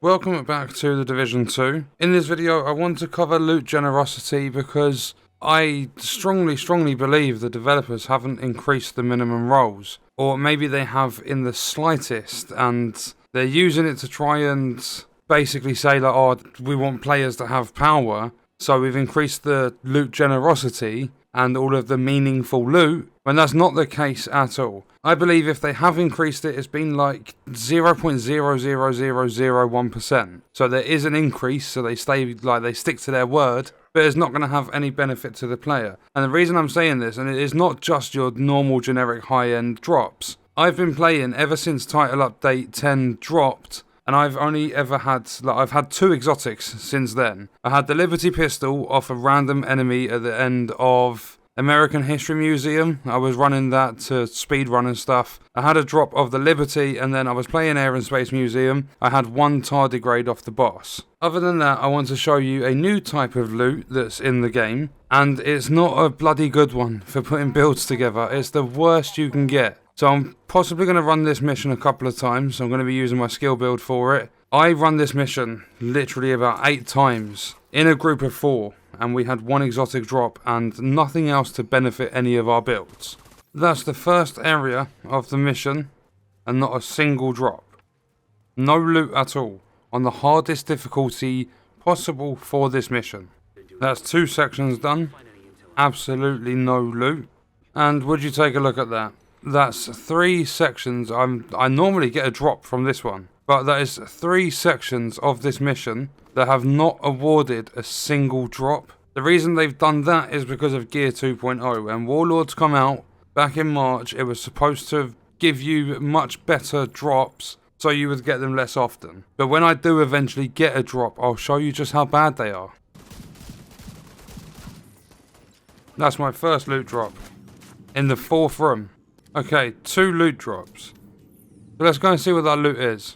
Welcome back to the Division 2. In this video I want to cover loot generosity because I strongly believe the developers haven't increased the minimum roles. Or maybe they have in the slightest and they're using it to try and basically say like, oh, we want players to have power, so we've increased the loot generosity and all of the meaningful loot, when that's not the case at all. I believe if they have increased it, it's been like 0.00001%. So there is an increase, so they stick to their word, but it's not going to have any benefit to the player. And the reason I'm saying this, and it is not just your normal generic high-end drops. I've been playing ever since Title Update 10 dropped, and I've only ever had, I've had 2 exotics since then. I had the Liberty Pistol off a random enemy at the end of American History Museum. I was running that to speedrun and stuff. I had a drop of the Liberty, and then I was playing Air and Space Museum. I had 1 tardigrade off the boss. Other than that, I want to show you a new type of loot that's in the game, and it's not a bloody good one for putting builds together. It's the worst you can get. So I'm possibly going to run this mission a couple of times. I'm going to be using my skill build for it. I run this mission literally about 8 times in a group of 4. And we had 1 exotic drop and nothing else to benefit any of our builds. That's the first area of the mission and not a single drop. No loot at all on the hardest difficulty possible for this mission. That's 2 sections done. Absolutely no loot. And would you take a look at that? That's 3 sections. I normally get a drop from this one, but that is 3 sections of this mission that have not awarded a single drop. The reason they've done that is because of Gear 2.0. When Warlords come out back in March, it was supposed to give you much better drops, so you would get them less often. But when I do eventually get a drop, I'll show you just how bad they are. That's my first loot drop in the 4th room. Okay, 2 loot drops. So let's go and see what that loot is.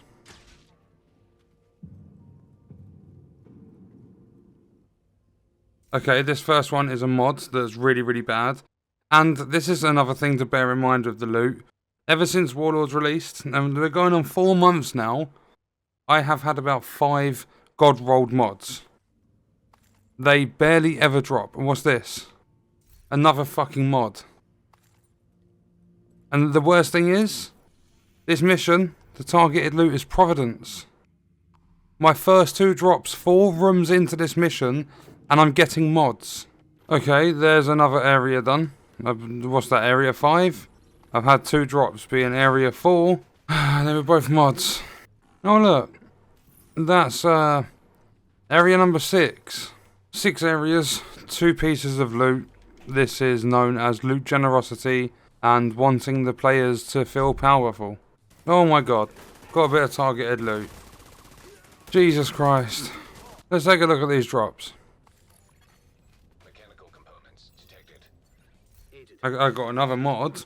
Okay, this first one is a mod that's really bad. And this is another thing to bear in mind with the loot. Ever since Warlords released, and we're going on 4 months now, I have had about 5 god-rolled mods. They barely ever drop. And what's this? Another fucking mod. And the worst thing is, this mission, the targeted loot is Providence. My first 2 drops 4 rooms into this mission, and I'm getting mods. Okay, there's another area done. What's that, area 5? I've had 2 drops, being area 4. They were both mods. Oh look, that's area number 6. 6 areas, 2 pieces of loot. This is known as loot generosity and wanting the players to feel powerful. Oh my god, got a bit of targeted loot. Jesus Christ. Let's take a look at these drops. Mechanical components detected. I got another mod.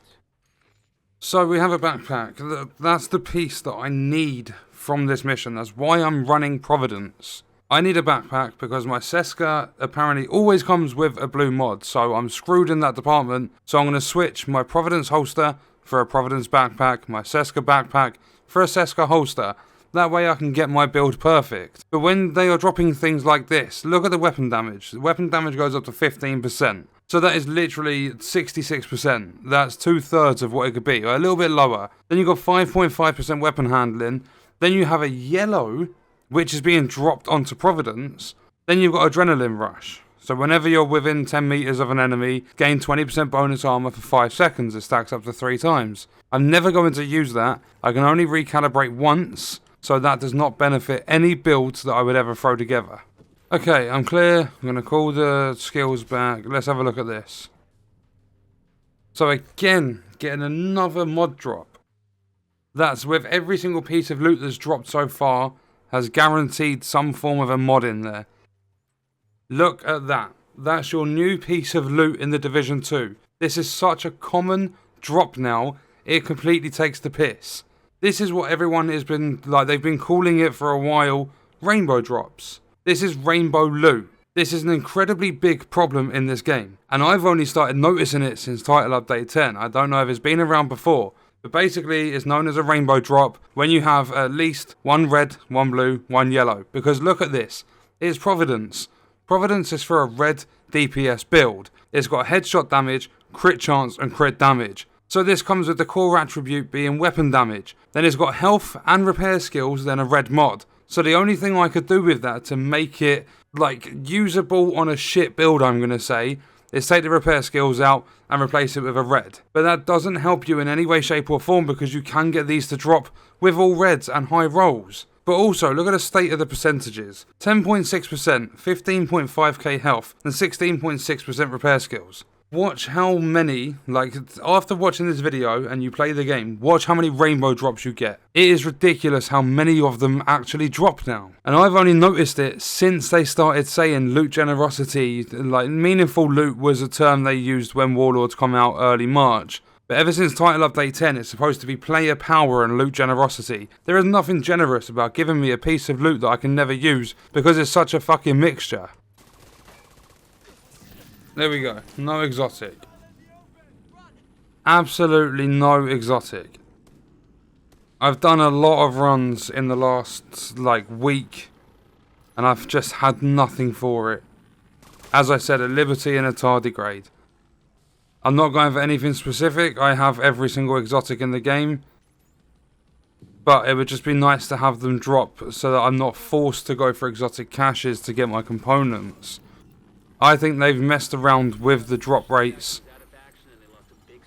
So we have a backpack. That's the piece that I need from this mission. That's why I'm running Providence. I need a backpack because my Seska apparently always comes with a blue mod, so I'm screwed in that department. So I'm going to switch my Providence holster for a Providence backpack, my Seska backpack for a Seska holster. That way I can get my build perfect. But when they are dropping things like this, look at the weapon damage. The weapon damage goes up to 15%. So that is literally 66%. That's 2/3 of what it could be, or a little bit lower. Then you've got 5.5% weapon handling. Then you have a yellow, which is being dropped onto Providence. Then you've got Adrenaline Rush. So whenever you're within 10 meters of an enemy, gain 20% bonus armor for 5 seconds. It stacks up to 3 times. I'm never going to use that. I can only recalibrate once, so that does not benefit any builds that I would ever throw together. Okay, I'm clear. I'm going to call the skills back. Let's have a look at this. So again, getting another mod drop. That's with every single piece of loot that's dropped so far, has guaranteed some form of a mod in there. Look at that. That's your new piece of loot in the Division 2. This is such a common drop now, it completely takes the piss. This is what everyone has been, they've been calling it for a while, rainbow drops. This is rainbow loot. This is an incredibly big problem in this game. And I've only started noticing it since Title Update 10. I don't know if it's been around before, But basically, it's known as a rainbow drop when you have at least one red, one blue, one yellow. Because look at this. It's Providence. Providence is for a red DPS build. It's got headshot damage, crit chance, and crit damage. So this comes with the core attribute being weapon damage. Then it's got health and repair skills, then a red mod. So the only thing I could do with that to make it like usable on a shit build, I'm going to say, is take the repair skills out and replace it with a red. But that doesn't help you in any way, shape or form because you can get these to drop with all reds and high rolls. But also, look at the state of the percentages. 10.6%, 15.5k health, and 16.6% repair skills. Watch how many, like, after watching this video and you play the game, watch how many rainbow drops you get. It is ridiculous how many of them actually drop now. And I've only noticed it since they started saying loot generosity. Like, meaningful loot was a term they used when Warlords come out early March. But ever since Title Update 10, it's supposed to be player power and loot generosity. There is nothing generous about giving me a piece of loot that I can never use because it's such a fucking mixture. There we go. No exotic. Absolutely no exotic. I've done a lot of runs in the last, like, week. And I've just had nothing for it. As I said, a Liberty and a Tardigrade. I'm not going for anything specific. I have every single exotic in the game. But it would just be nice to have them drop so that I'm not forced to go for exotic caches to get my components. I think they've messed around with the drop rates.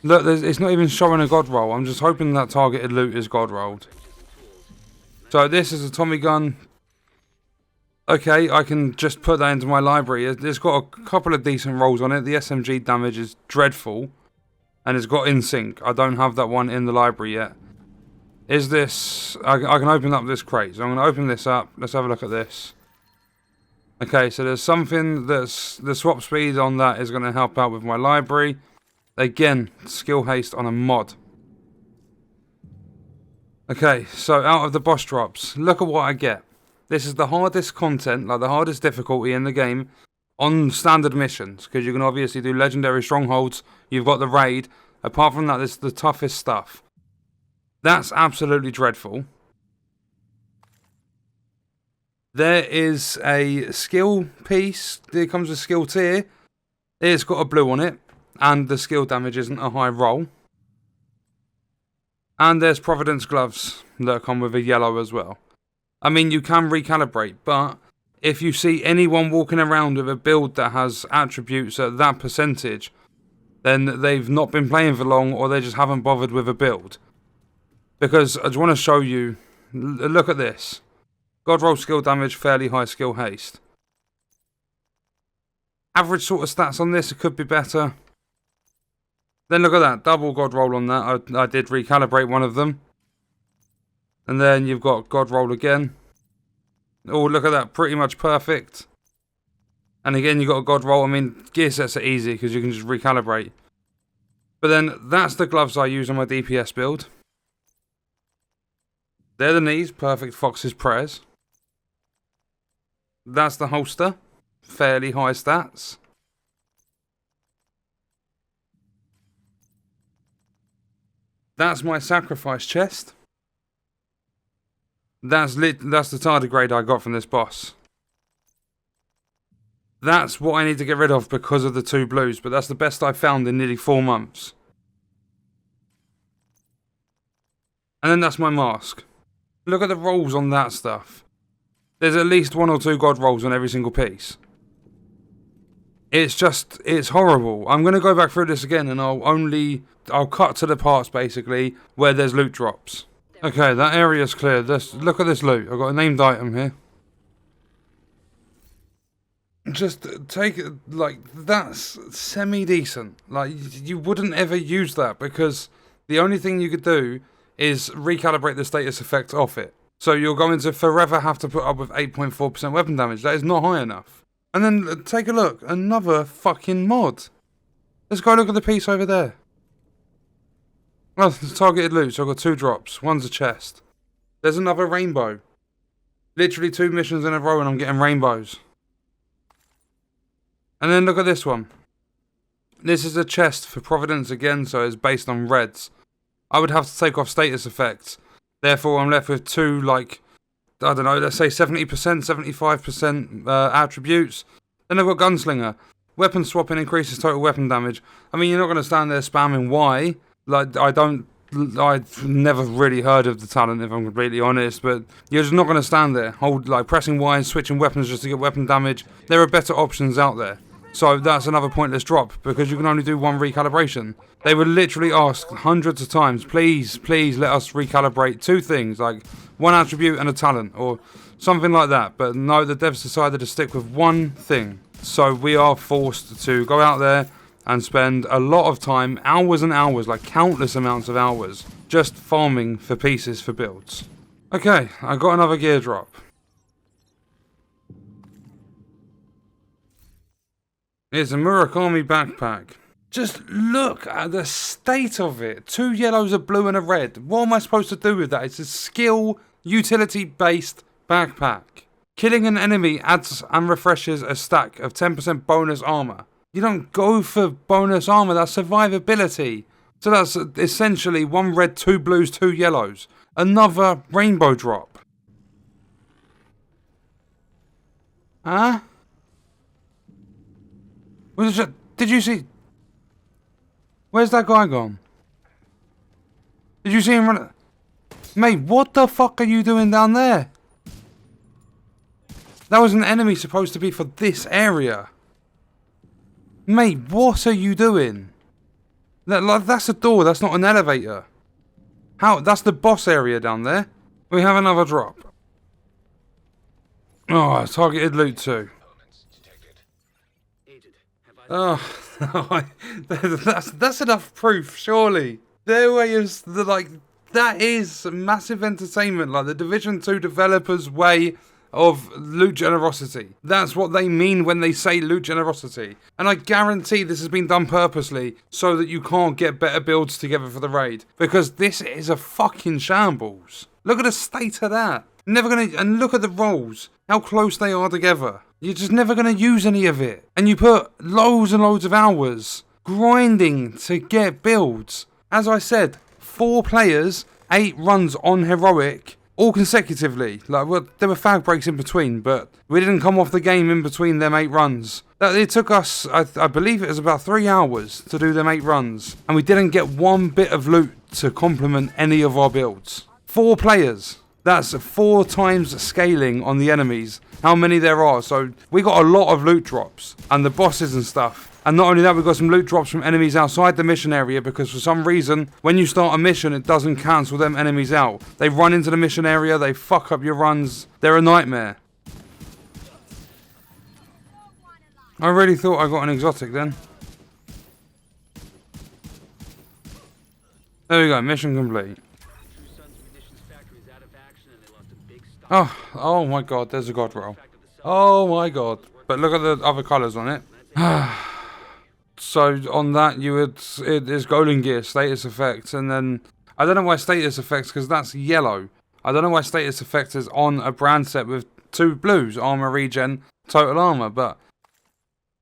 Look, it's not even showing a god roll. I'm just hoping that targeted loot is god rolled. So this is a Tommy gun. Okay, I can just put that into my library. It's got a couple of decent rolls on it. The SMG damage is dreadful. And it's got in sync. I don't have that one in the library yet. Is this... I can open up this crate. So I'm going to open this up. Let's have a look at this. Okay, so there's something that's... The swap speed on that is going to help out with my library. Again, skill haste on a mod. Okay, so out of the boss drops, look at what I get. This is the hardest content, like the hardest difficulty in the game, on standard missions. Because you can obviously do legendary strongholds, you've got the raid. Apart from that, this is the toughest stuff. That's absolutely dreadful. There is a skill piece. There comes a skill tier. It's got a blue on it. And the skill damage isn't a high roll. And there's Providence gloves that come with a yellow as well. I mean, you can recalibrate, but if you see anyone walking around with a build that has attributes at that percentage, then they've not been playing for long or they just haven't bothered with a build. Because I just want to show you, look at this. God roll skill damage, fairly high skill haste. Average sort of stats on this, it could be better. Then look at that, double god roll on that. I did recalibrate one of them. And then you've got god roll again. Oh, look at that, pretty much perfect. And again, you've got a god roll. I mean, gear sets are easy because you can just recalibrate. But then that's the gloves I use on my DPS build. They're the knees, perfect Fox's prayers. That's the holster, fairly high stats. That's my sacrifice chest. That's the tardigrade I got from this boss. That's what I need to get rid of because of the two blues, but that's the best I've found in nearly 4 months. And then that's my mask. Look at the rolls on that stuff. There's at least 1 or 2 god rolls on every single piece. It's horrible. I'm going to go back through this again and I'll cut to the parts basically where there's loot drops. Okay, that area's cleared. Look at this loot. I've got a named item here. Just take it, like, that's semi-decent. Like, you wouldn't ever use that because the only thing you could do is recalibrate the status effect off it. So you're going to forever have to put up with 8.4% weapon damage. That is not high enough. And then take a look. Another fucking mod. Let's go look at the piece over there. Well, it's targeted loot, so I've got 2 drops. One's a chest. There's another rainbow. Literally 2 missions in a row and I'm getting rainbows. And then look at this one. This is a chest for Providence again, so it's based on reds. I would have to take off status effects. Therefore, I'm left with two, like, I don't know, let's say 70%, 75% attributes. Then I've got Gunslinger. Weapon swapping increases total weapon damage. I mean, you're not going to stand there spamming Y. Like, I've never really heard of the talent, if I'm completely honest, but you're just not going to stand there, pressing Y and switching weapons just to get weapon damage. There are better options out there. So that's another pointless drop, because you can only do one recalibration. They would literally ask hundreds of times, please let us recalibrate two things, like one attribute and a talent, or something like that. But no, the devs decided to stick with one thing. So we are forced to go out there and spend a lot of time, hours and hours, like countless amounts of hours, just farming for pieces for builds. Okay, I got another gear drop. It's a Murakami backpack. Just look at the state of it. 2 yellows, a blue and a red. What am I supposed to do with that? It's a skill, utility-based backpack. Killing an enemy adds and refreshes a stack of 10% bonus armor. You don't go for bonus armor, that's survivability. So that's essentially 1 red, 2 blues, 2 yellows. Another rainbow drop. Huh? Did you see? Where's that guy gone? Did you see him run? Mate, what the fuck are you doing down there? That was an enemy supposed to be for this area. Mate, what are you doing? That's a door, that's not an elevator. How? That's the boss area down there. We have another drop. Oh, targeted loot too. Oh, that's enough proof, surely. Their way is that is massive entertainment, like the Division 2 developers' way of loot generosity. That's what they mean when they say loot generosity. And I guarantee this has been done purposely so that you can't get better builds together for the raid. Because this is a fucking shambles. Look at the state of that. And look at the rolls, how close they are together. You're just never going to use any of it. And you put loads and loads of hours grinding to get builds. As I said, 4 players, 8 runs on heroic, all consecutively. There were fag breaks in between, but we didn't come off the game in between them 8 runs. It took us, I believe it was about 3 hours to do them 8 runs. And we didn't get one bit of loot to complement any of our builds. 4 players. That's 4 times scaling on the enemies, how many there are. So we got a lot of loot drops and the bosses and stuff. And not only that, we got some loot drops from enemies outside the mission area, because for some reason, when you start a mission, it doesn't cancel them enemies out. They run into the mission area, they fuck up your runs. They're a nightmare. I really thought I got an exotic then. There we go, mission complete. Oh my god, there's a god roll. Oh my god. But look at the other colours on it. So on that it is golden gear, status effects, and then I don't know why status effects, because that's yellow. I don't know why status effects is on a brand set with 2 blues, armor regen, total armor, but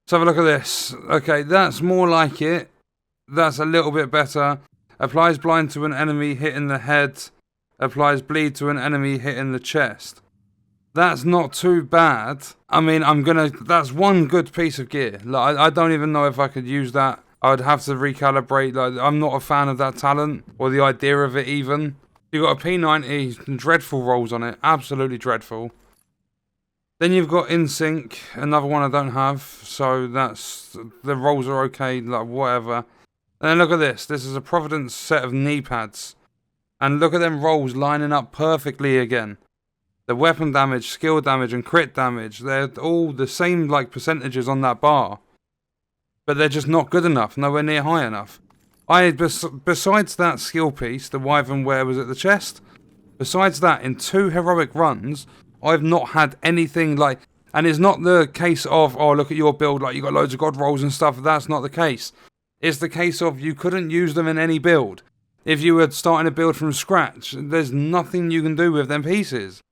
let's have a look at this. Okay, that's more like it. That's a little bit better. Applies blind to an enemy hitting the head. Applies bleed to an enemy hitting the chest. That's not too bad. I mean, that's one good piece of gear. I don't even know if I could use that. I would have to recalibrate. I'm not a fan of that talent, or the idea of it even. You've got a P90, dreadful rolls on it. Absolutely dreadful. Then you've got InSync, another one I don't have. So the rolls are okay, whatever. And then look at this. This is a Providence set of knee pads. And look at them rolls lining up perfectly again. The weapon damage, skill damage, and crit damage, they're all the same percentages on that bar. But they're just not good enough, nowhere near high enough. Besides that skill piece, the Wyvern Wear was at the chest. Besides that, in 2 heroic runs, I've not had anything and it's not the case of, oh, look at your build, you got loads of god rolls and stuff. That's not the case. It's the case of you couldn't use them in any build. If you were starting a build from scratch, there's nothing you can do with them pieces.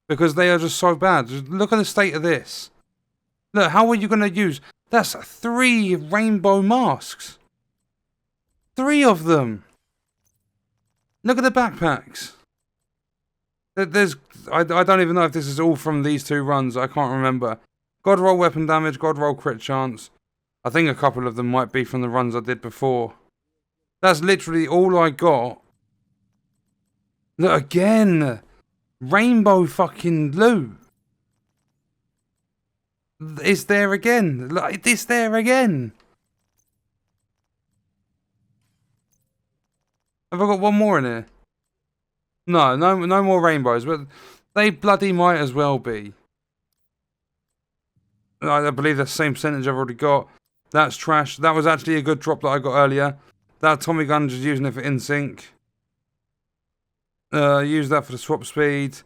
Because they are just so bad. Just look at the state of this. Look, how are you going to use... That's 3 rainbow masks. 3 of them. Look at the backpacks. I don't even know if this is all from these 2 runs. I can't remember. God roll weapon damage, God roll crit chance. I think a couple of them might be from the runs I did before. That's literally all I got. Look again. Rainbow fucking loot. It's there again. Like, it's there again. Have I got one more in here? No more rainbows, but they bloody might as well be. I believe that's the same percentage I've already got. That's trash. That was actually a good drop that I got earlier. That Tommy gun, just using it for in-sync. Use that for the swap speed.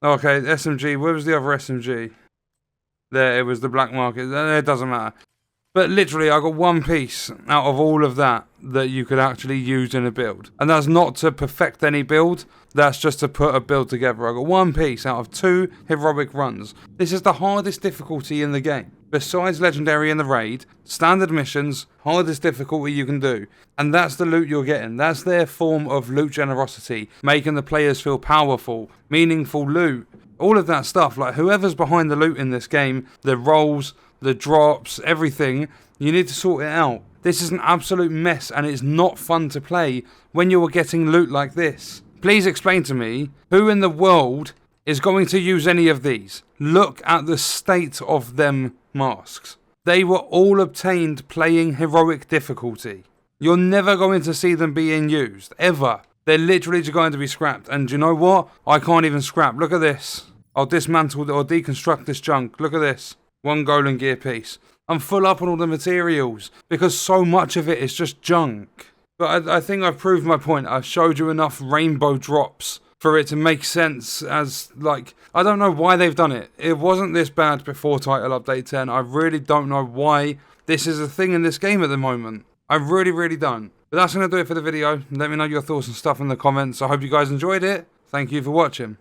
Okay, SMG. Where was the other SMG? There, it was the black market. It doesn't matter. But literally, I got 1 piece out of all of that you could actually use in a build. And that's not to perfect any build. That's just to put a build together. I got 1 piece out of 2 heroic runs. This is the hardest difficulty in the game. Besides Legendary and the Raid, standard missions, hardest difficulty you can do. And that's the loot you're getting. That's their form of loot generosity. Making the players feel powerful, meaningful loot. All of that stuff. Like, whoever's behind the loot in this game, the rolls, the drops, everything, you need to sort it out. This is an absolute mess and it's not fun to play when you are getting loot like this. Please explain to me who in the world is going to use any of these. Look at the state of them masks. They were all obtained playing heroic difficulty. You're never going to see them being used, ever. They're literally just going to be scrapped. And you know what? I can't even scrap. Look at this. I'll dismantle or deconstruct this junk. Look at this. 1 golden gear piece. I'm full up on all the materials because so much of it is just junk. But I think I've proved my point. I've showed you enough rainbow drops for it to make sense as, like, I don't know why they've done it. It wasn't this bad before Title Update 10. I really don't know why this is a thing in this game at the moment. I really don't. But that's going to do it for the video. Let me know your thoughts and stuff in the comments. I hope you guys enjoyed it. Thank you for watching.